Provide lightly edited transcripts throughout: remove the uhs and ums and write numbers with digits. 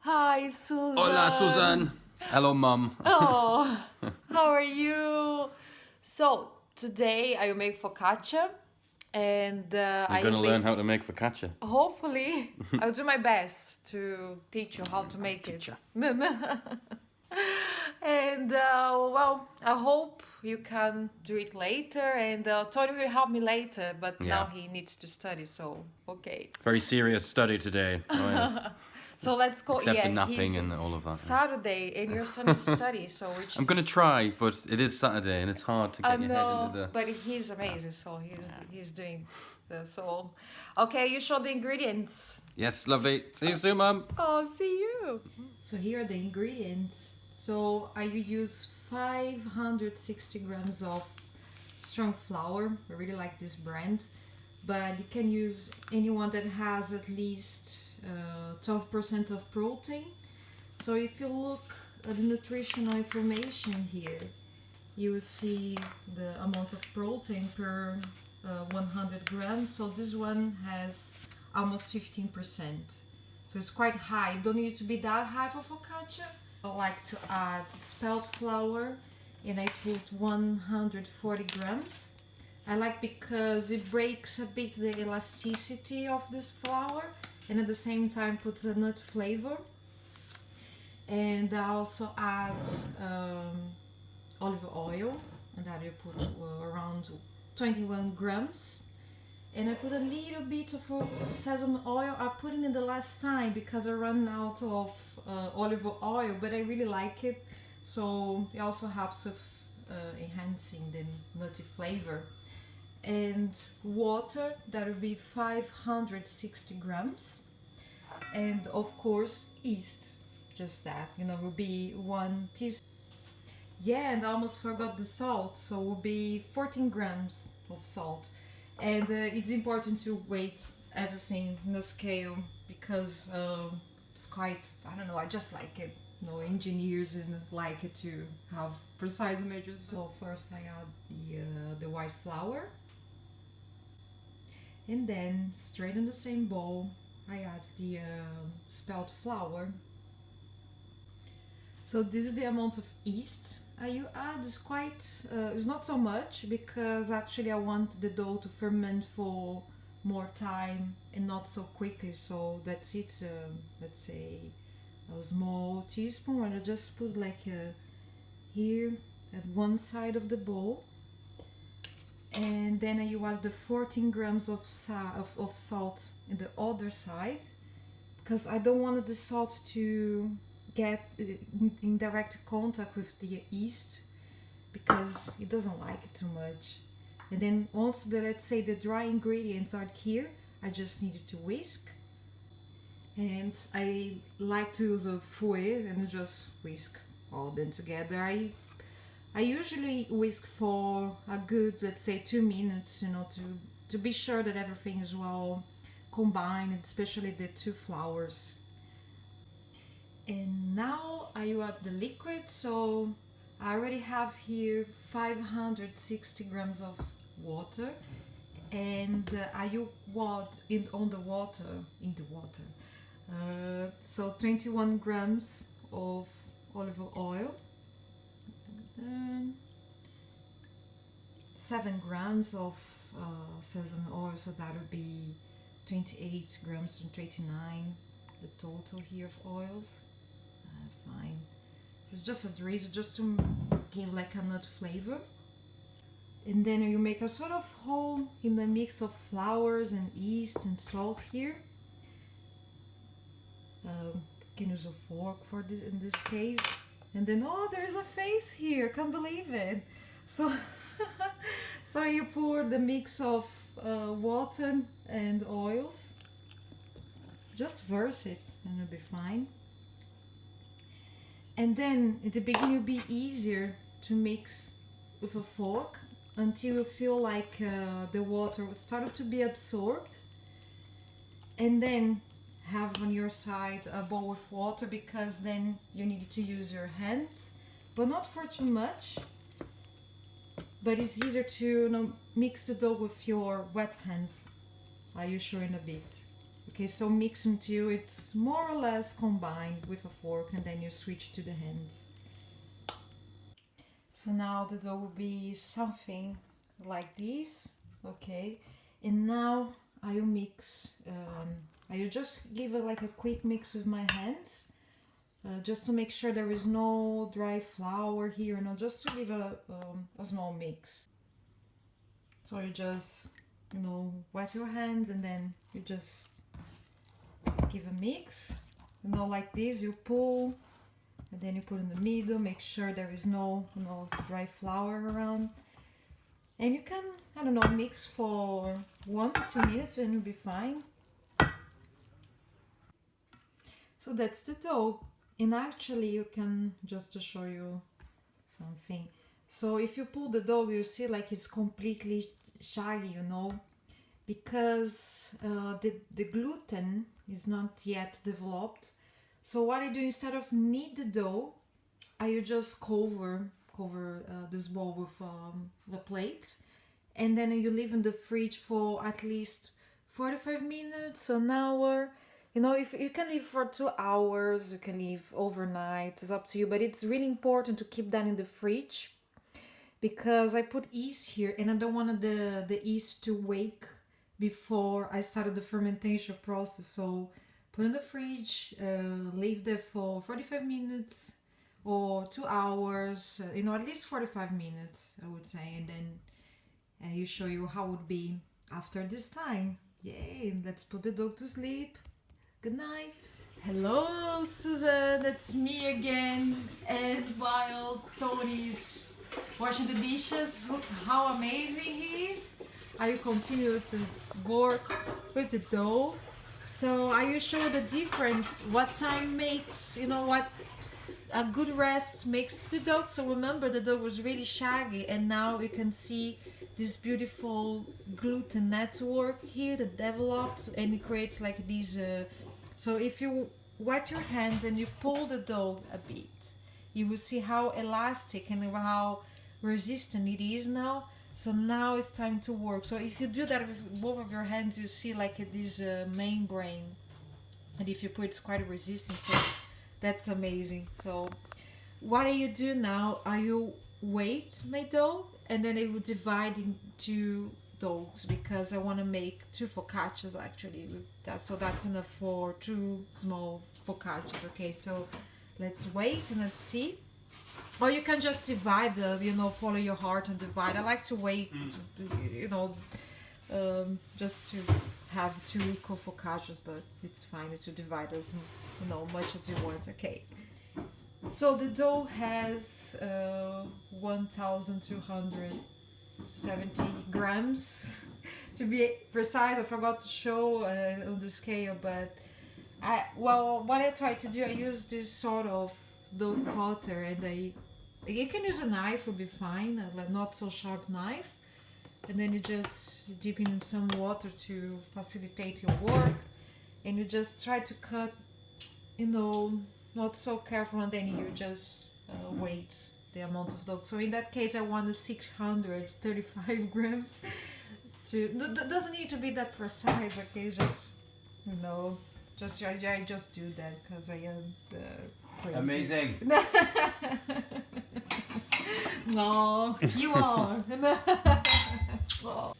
Hi, Susan. Hola, Susan. Hello, Mum. Oh, how are you? So, today I will make focaccia and You're I going will to make, learn how to make focaccia. hopefully, I'll do my best to teach you how to make it. Teacher. And well, I hope you can do it later. And Tony will help me later, but now Yeah. he needs to study, so okay. Very serious study today. Oh, yes. So let's go. Except Yeah, the napping he's and all of that. Saturday, and your son is study, so which I'm going to is try, but it is Saturday and it's hard to I get your head into know, the... but he's amazing. So he's doing the so. Okay, you show the ingredients. Yes, lovely. See you soon, Mum. Oh, see you. So here are the ingredients. So I use 560 grams of strong flour. I really like this brand, but you can use anyone that has at least 12% of protein. So if you look at the nutritional information here, you will see the amount of protein per 100 grams. So this one has almost 15%. So it's quite high. Don't need to be that high for focaccia. I like to add spelt flour, and I put 140 grams. I like because it breaks a bit the elasticity of this flour, and at the same time puts a nut flavor. And I also add olive oil, and I will put around 21 grams. And I put a little bit of sesame oil. I put it in the last time because I ran out of olive oil, but I really like it. So it also helps with enhancing the nutty flavor. And water, that will be 560 grams. And of course, yeast, just that, will be 1 teaspoon. Yeah, and I almost forgot the salt, so it will be 14 grams of salt. And it's important to weight everything in a scale because it's quite, I don't know, I just like it. Engineers and like it to have precise measures. So first I add the white flour, and then straight in the same bowl I add the spelt flour. So this is the amount of yeast you add. Is quite, it's not so much because actually I want the dough to ferment for more time and not so quickly. So that's it. Let's say a small teaspoon, and I just put like here at one side of the bowl, and then you add the 14 grams of salt in the other side because I don't want the salt to get in direct contact with the yeast because it doesn't like it too much. And then once let's say the dry ingredients are here, I just needed to whisk. And I like to use a fouet and just whisk all them together. I usually whisk for a good, let's say, 2 minutes, to be sure that everything is well combined, especially the two flours. And now I add the liquid. So I already have here 560 grams of water, and I add in the water. So 21 grams of olive oil, 7 grams of sesame oil, so that would be 28 grams and 29, the total here of oils. Fine. So it's just a drizzle just to give like a nut flavor. And then you make a sort of hole in the mix of flours and yeast and salt here. Can use a fork for this in this case. And then there's a face here, can't believe it. So so you pour the mix of water and oils, just verse it and it'll be fine. And then at the beginning it'll be easier to mix with a fork until you feel like the water would start to be absorbed. And then have on your side a bowl with water, because then you need to use your hands, but not for too much. But it's easier to mix the dough with your wet hands. I'll show in a bit. Okay, so mix until it's more or less combined with a fork, and then you switch to the hands. So now the dough will be something like this, okay? And now I will mix, I will just give it like a quick mix with my hands, just to make sure there is no dry flour here, no, just to give a small mix. So you just, wet your hands and then you just give a mix, like this, you pull, and then you put in the middle, make sure there is no dry flour around, and you can, I don't know, mix for 1 to 2 minutes and you'll be fine. So that's the dough. And actually you can, just to show you something, so if you pull the dough you see like it's completely shaggy, because the gluten is not yet developed. So what I do, instead of knead the dough, I just cover this bowl with a plate, and then you leave in the fridge for at least 45 minutes, an hour. If you can leave for 2 hours, you can leave overnight, it's up to you, but it's really important to keep that in the fridge, because I put yeast here and I don't want the yeast to wake before I started the fermentation process. So put in the fridge, leave there for 45 minutes or 2 hours, at least 45 minutes, I would say, and then you show you how it would be after this time. Yay, let's put the dog to sleep. Good night. Hello, Susan, it's me again. And while Tony's washing the dishes, look how amazing he is. I will continue with the work with the dough. So I will show the difference, what time makes, what a good rest makes to the dough. So remember, the dough was really shaggy, and now you can see this beautiful gluten network here that develops, and it creates like these. So if you wet your hands and you pull the dough a bit, you will see how elastic and how resistant it is now. So now it's time to work. So if you do that with both of your hands, you see like this membrane, and if you put, it's quite resistant. So that's amazing. So what do you do now? You weight my dough, and then I will divide into doughs, because I want to make 2 focaccias actually with that. So that's enough for 2 small focaccias. Okay, so let's wait and let's see. Or you can just divide, follow your heart and divide. I like to wait, just to have 2 equal focaccias, but it's fine to divide as much as you want. Okay. So the dough has 1,270 grams. To be precise, I forgot to show on the scale, but what I try to do, I use this sort of dough cutter, and you can use a knife, will be fine, not so sharp knife, and then you just dip in some water to facilitate your work, and you just try to cut, not so careful, and then you just weight the amount of dough. So in that case, I want 635 grams. Doesn't need to be that precise, okay? Just I just do that because I am crazy. Amazing. No, you are. Oh.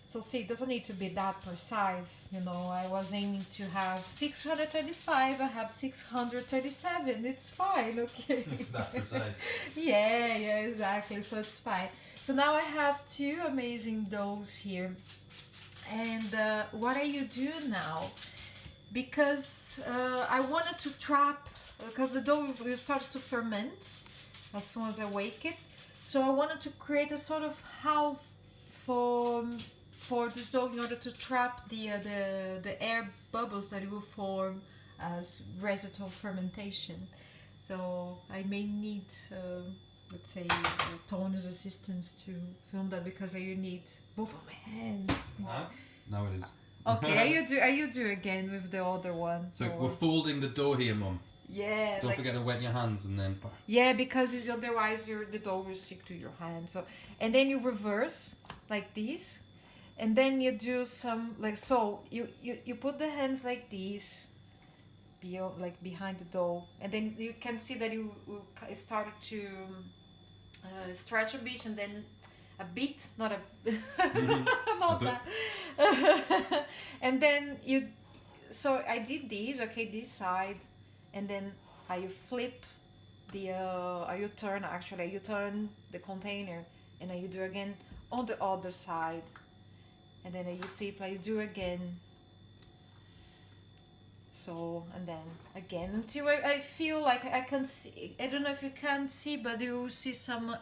So see, it doesn't need to be that precise. I was aiming to have 635. I have 637. It's fine, okay. It's that precise. Yeah, exactly. So it's fine. So now I have 2 amazing doughs here. And what do you do now? Because I wanted to trap, because the dough will start to ferment as soon as I wake it. So I wanted to create a sort of house for this dough, in order to trap the air bubbles that it will form as residual fermentation. So I may need, let's say, Tony's assistance to film that, because I need both of my hands. Now it is. Okay, you do again with the other one. So we're folding the dough here, Mum. Yeah. Don't forget to wet your hands and then. Yeah, because otherwise the dough will stick to your hand. So, and then you reverse like this, and then you do some like so. You put the hands like this, like behind the dough, and then you can see that you started to stretch a bit, and then a bit, not a not A that. And then you, so I did this, okay, this side, and then you flip the you turn the container, and then you do again on the other side, and then you flip, you do again. So, and then again until I feel like I can see. I don't know if you can see, but you will see some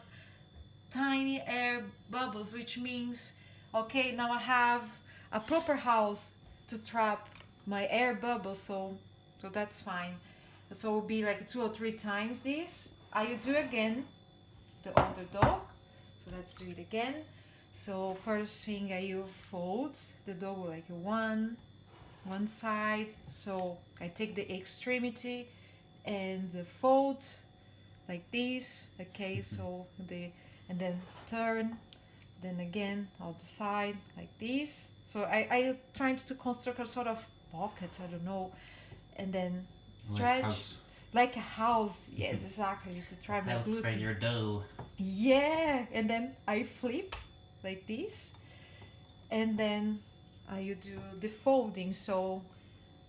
tiny air bubbles, which means, okay, now I have a proper house to trap my air bubbles. So that's fine. So it will be like 2 or 3 times this. I do again the other dog. So let's do it again. So first thing you fold the dog like one side. So I take the extremity and fold like this. Okay, so and then turn, then again on the side like this. So I trying to construct a sort of pocket, I don't know, and then stretch like a house. Yes, exactly, to try my House for gluten. your dough. Yeah, and then I flip like this, and then you do the folding. So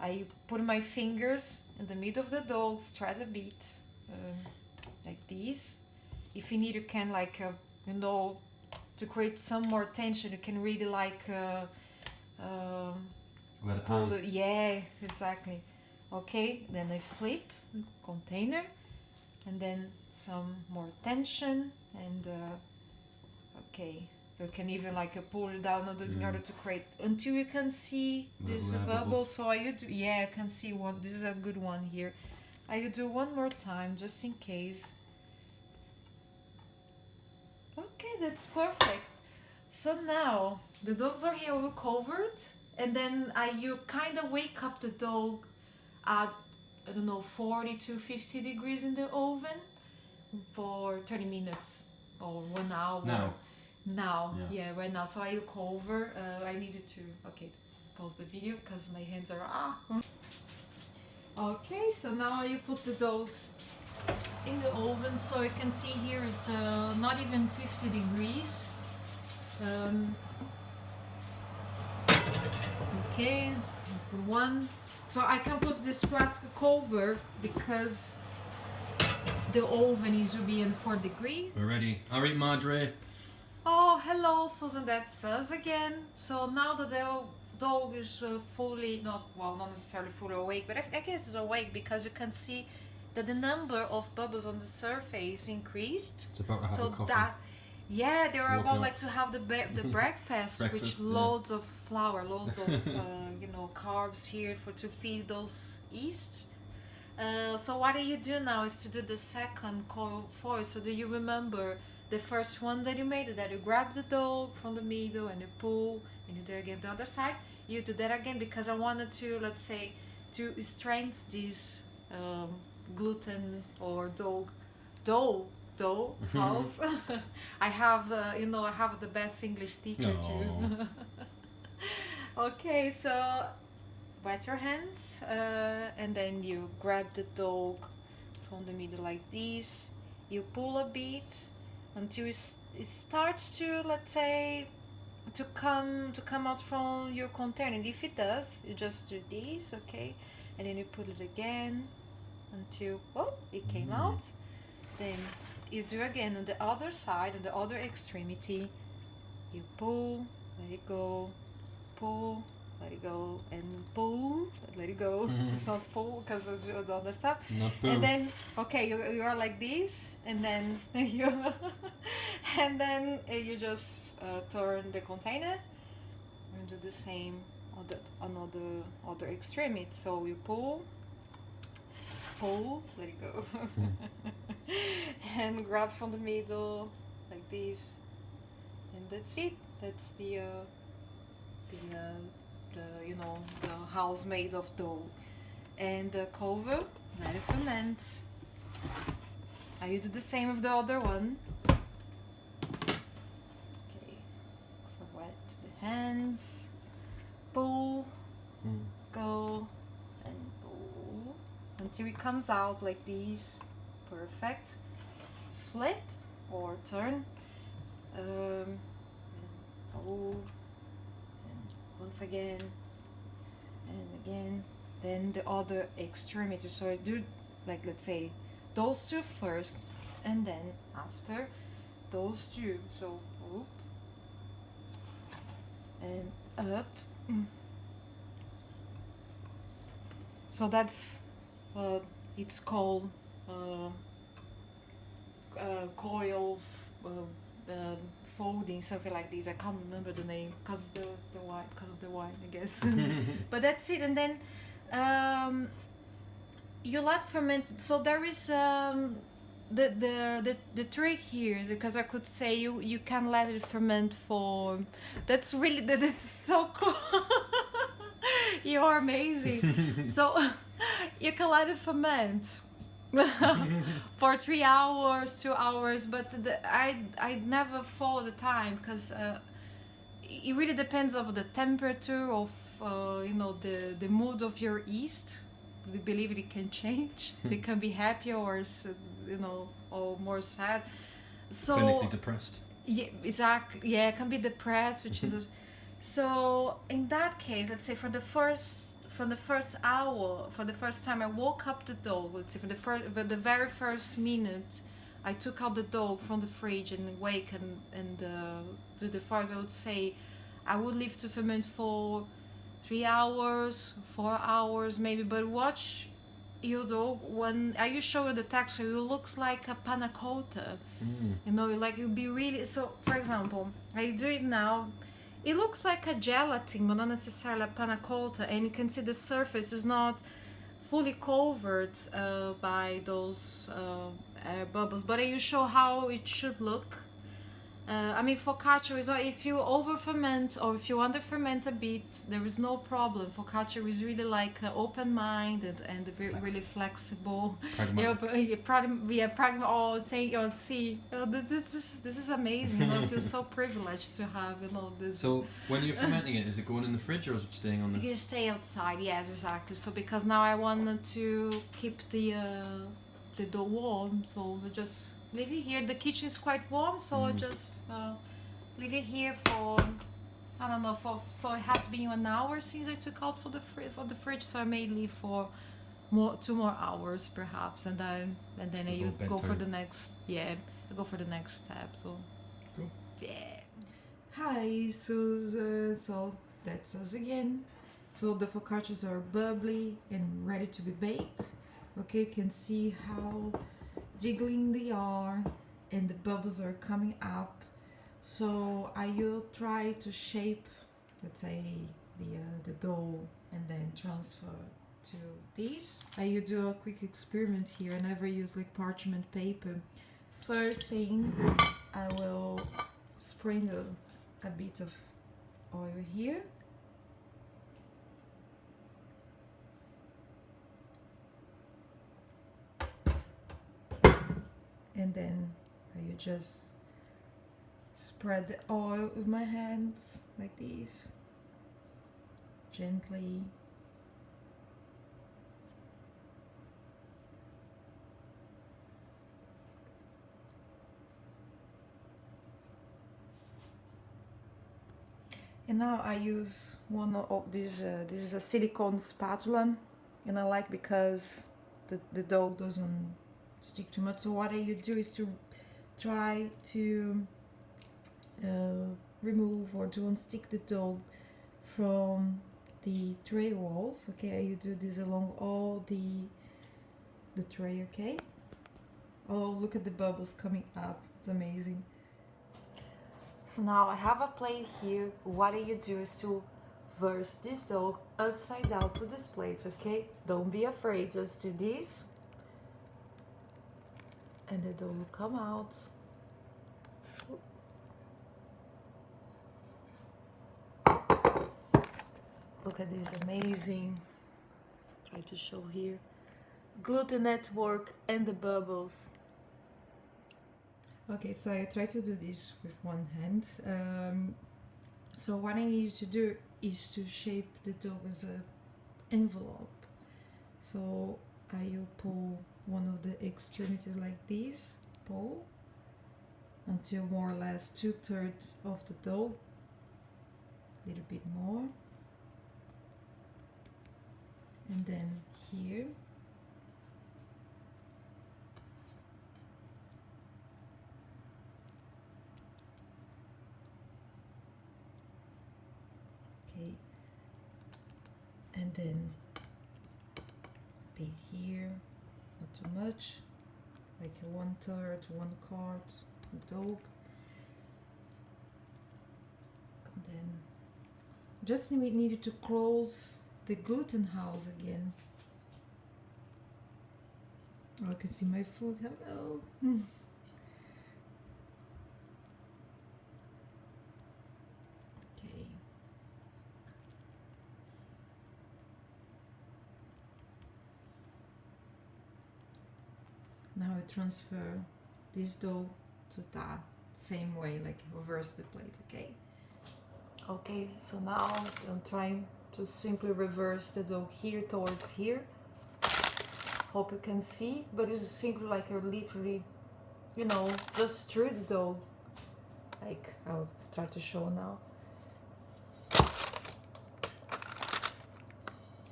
I put my fingers in the middle of the dough, stretch a bit, like this. If you need, you can like to create some more tension. You can really like Let it pull hang. the, yeah, exactly. Okay, then I flip container, and then some more tension, and okay, so you can even like pull it down in order to create until you can see this Little air bubble. bubbles. So I do, yeah, I can see one. This is a good one here. I do one more time just in case. Okay, that's perfect. So now the dogs are here all covered, and then you kind of wake up the dog at, I don't know, 40 to 50 degrees in the oven for 30 minutes or 1 hour. Now, yeah, right now. So I cover. I needed to pause the video because my hands are Okay, so now you put the doughs in the oven. So you can see here is not even 50 degrees. Okay, put one. So I can put this plastic cover because the oven is to be in 4 degrees. We're ready. Alright, Madre. Oh, hello, Susan, that's us again. So now that the dog is fully, not necessarily fully awake, but I guess it's awake because you can see that the number of bubbles on the surface increased. It's about to have So a coffee. yeah, they are It's about woken like to have the breakfast, which Breakfast, yeah. loads of flour, loads of carbs here to feed those yeast. So what you do now is to do the second foil. So do you remember the first one that you made, that you grab the dog from the middle and you pull, and you do again the other side? You do that again because I wanted to, let's say, to strengthen this gluten or dough house. I have I have the best English teacher too. Okay, so wet your hands, and then you grab the dog from the middle like this. You pull a bit until it starts to, let's say, to come out from your container. And if it does, you just do this, okay, and then you put it again until it came out. Then you do again on the other side, on the other extremity. You pull, let it go, pull, let it go, and pull, let it go. It's not pull because of the other stuff. Not pull. And then you are like this, and then you you just turn the container and do the same on the other extremity. So you pull, let it go, and grab from the middle like this, and that's it. That's the house made of dough. And the cover, let it ferment. You do the same with the other one. Okay, so wet the hands, pull, go, and pull until it comes out like this. Perfect. Flip or turn, and pull, and once again, and again. Then the other extremity. So I do, like, let's say those two first, and then after those two. So up and up. So that's it's called coil folding, something like this. I can't remember the name because of the wine, I guess. But that's it. And then you let ferment. So there is the trick here is because I could say you can let it ferment for. That is so cool. You're amazing. So you can let it ferment for 3 hours, 2 hours, but I never follow the time because it really depends on the temperature of the mood of your yeast. I believe it can change. It can be happy or or more sad. So Clinically depressed. yeah, exactly. Yeah, it can be depressed, which is. So in that case, let's say from the first hour, for the first time I woke up the dog, let's say for the very first minute, I took out the dog from the fridge and wake and do the fires. I would say I would leave to ferment for 3 hours, 4 hours maybe. But watch your dog when I show you the texture. It looks like a panna cotta. Like it would be really. So for example, I do it now. It looks like a gelatin, but not necessarily a panna cotta, and you can see the surface is not fully covered by those air bubbles. But you show how it should look. Focaccia is if you over ferment or if you under ferment a bit, there is no problem. Focaccia is really like open-minded and really flexible. Pragmatic. Pragmatic. Oh, thank you. See, this is amazing. I feel so privileged to have this. So when you're fermenting it, is it going in the fridge or is it staying on the? You stay outside. Yes, exactly. So because now I wanted to keep the dough warm, so we just leave it here. The kitchen is quite warm, so I just leave it here for I don't know so it has been 1 hour since I took out for the fridge, so I may leave for 2 more hours perhaps, and then you go for the next I go for the next step. So cool. Yeah. Hi, Susan. So that's us again. So the focaccias are bubbly and ready to be baked. Okay, you can see how jiggling they are and the bubbles are coming up. So I will try to shape, let's say, the dough and then transfer to this. I will do a quick experiment here. I never use like parchment paper. First thing, I will sprinkle a bit of oil here. And then I will just spread the oil with my hands like this, gently. And now I use one of these, this is a silicone spatula, and I like because the dough doesn't stick too much. So what I do is to try to remove or to unstick the dough from the tray walls. Okay, you do this along all the tray. Okay. Oh, look at the bubbles coming up. It's amazing. So now I have a plate here. What you do is to verse this dough upside down to this plate. Okay, don't be afraid. Just do this. And the dough will come out. Look at this amazing. Try to show here. Gluten network and the bubbles. Okay, so I try to do this with one hand. So what I need you to do is to shape the dough as an envelope. So you pull one of the extremities like this, pull until more or less 2/3 of the dough, a little bit more, and then here. Okay, and then a bit here, not too much, like a 1/3, 1/4 dough. And then just we needed to close the gluten house again. Oh, I can see my food. Hello. Okay. Now I transfer this dough to that same way, like reverse the plate, okay? Okay, so now I'm trying to simply reverse the dough here towards here. Hope you can see, but it's simply like you're literally, you know, just through the dough. Like, I'll try to show now.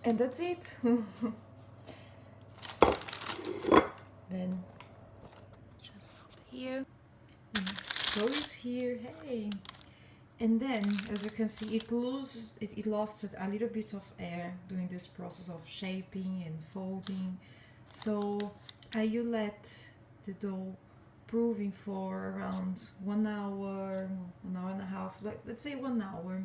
And that's it. Then just stop here. Dough is here, hey. And then, as you can see, it lost a little bit of air during this process of shaping and folding. So you let the dough proving for around 1 hour, 1 hour and a half, like let's say 1 hour,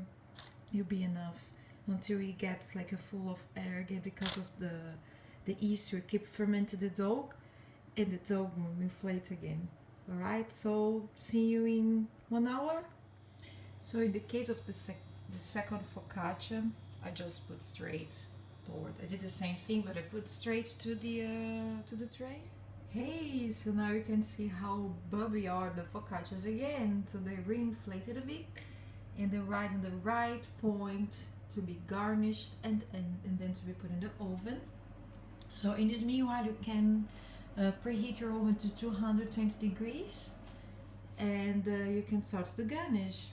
will be enough until it gets like a full of air again, because of the yeast will keep fermenting the dough, and the dough will inflate again. All right, so see you in 1 hour. So in the case of the second focaccia, I just put straight toward. I did the same thing, but I put straight to the tray. Hey, so now you can see how bubbly are the focaccias again. So they re-inflated a bit, and they're right in the right point to be garnished and then to be put in the oven. So in this meanwhile, you can preheat your oven to 220 degrees, and you can start the garnish.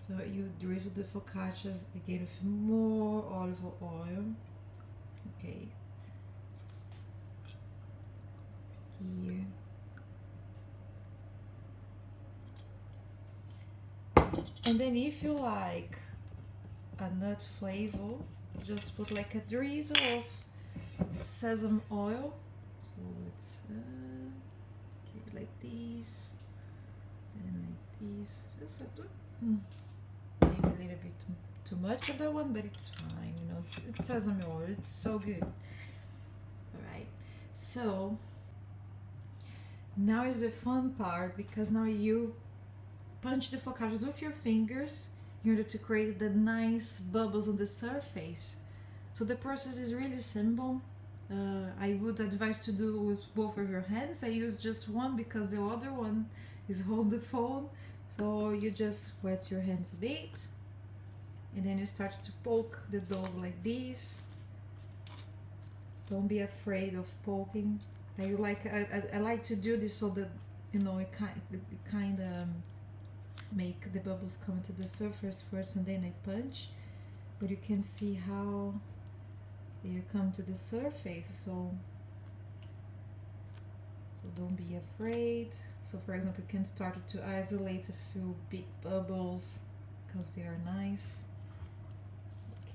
So you drizzle the focaccias again with more olive oil. Okay. Here. And then if you like a nut flavor, just put like a drizzle of sesame oil. So let's okay, like this and like this. Just maybe a little bit too much of that one, but it's fine. You know, it's sesame oil. It's so good. All right. So now is the fun part, because now you punch the focaccias with your fingers in order to create the nice bubbles on the surface. So the process is really simple. I would advise to do with both of your hands. I use just one because the other one is hold the phone. So you just wet your hands a bit, and then you start to poke the dough like this. Don't be afraid of poking. I like to do this so that, you know, it kind of make the bubbles come to the surface first, and then I punch. But you can see how they come to the surface. So don't be afraid. So for example, you can start to isolate a few big bubbles because they are nice.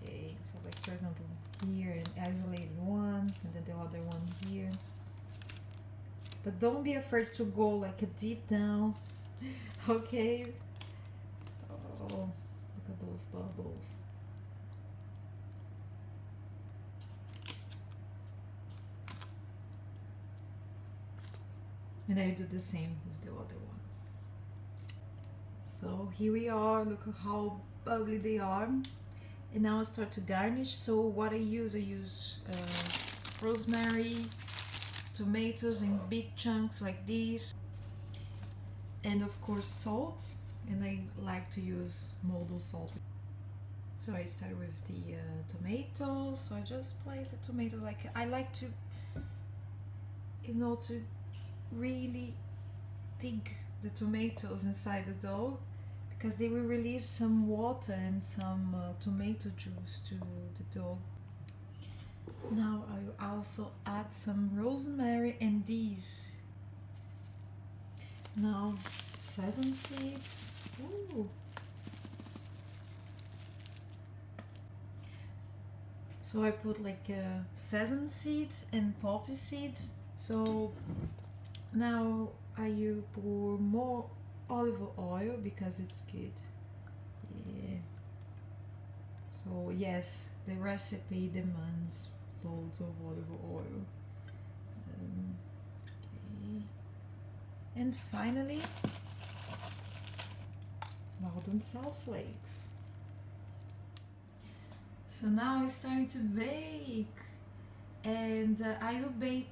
Okay, so like for example here, and isolate one, and then the other one here. But don't be afraid to go like a deep down. Okay. Oh, look at those bubbles. And I do the same with the other one. So here we are, look at how bubbly they are. And now I start to garnish. So what I use rosemary, tomatoes in big chunks like this, and of course salt. and I like to use model salt. So I start with the tomatoes. So I just place the tomato like I like to, to really dig the tomatoes inside the dough because they will release some water and some tomato juice to the dough. Now I will also add some rosemary and these. Now sesame seeds. Ooh. So I put like sesame seeds and poppy seeds. So now I will pour more olive oil because it's good. Yeah. So yes, the recipe demands loads of olive oil. Okay. And finally, Maldon salt flakes. So now it's time to bake, and I will bake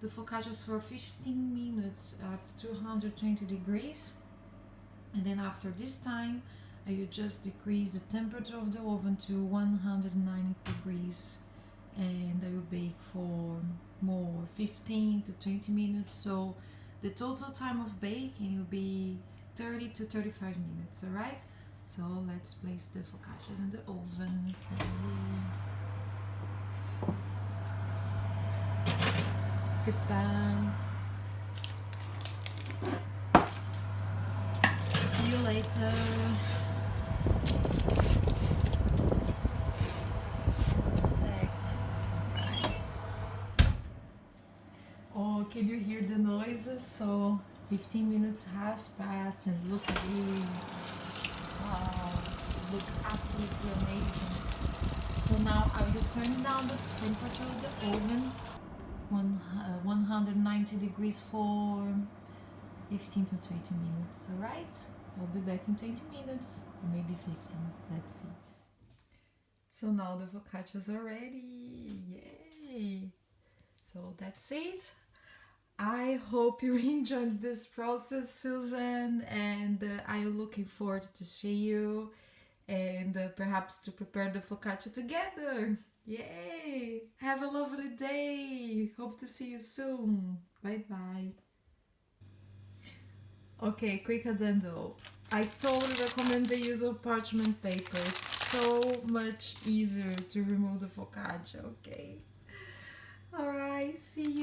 the focaccias for 15 minutes at 220 degrees, and then after this time I will just decrease the temperature of the oven to 190 degrees, and I will bake for more 15 to 20 minutes. So the total time of baking will be 30 to 35 minutes. All right, so let's place the focaccias in the oven. Goodbye. See you later. Perfect. Bye. Oh, can you hear the noises? So 15 minutes has passed and look at this. Wow, look absolutely amazing. So now I will turn down the temperature of the oven 190 degrees for 15 to 20 minutes. Alright, I'll be back in 20 minutes or maybe 15. Let's see. So now the focaccias are ready. Yay! So that's it. I hope you enjoyed this process, Susan, and I am looking forward to see you and perhaps to prepare the focaccia together. Yay! Have a lovely day. Hope to see you soon. Bye bye. Okay, quick addendum. I totally recommend the use of parchment paper. It's so much easier to remove the focaccia, okay? Alright, see you.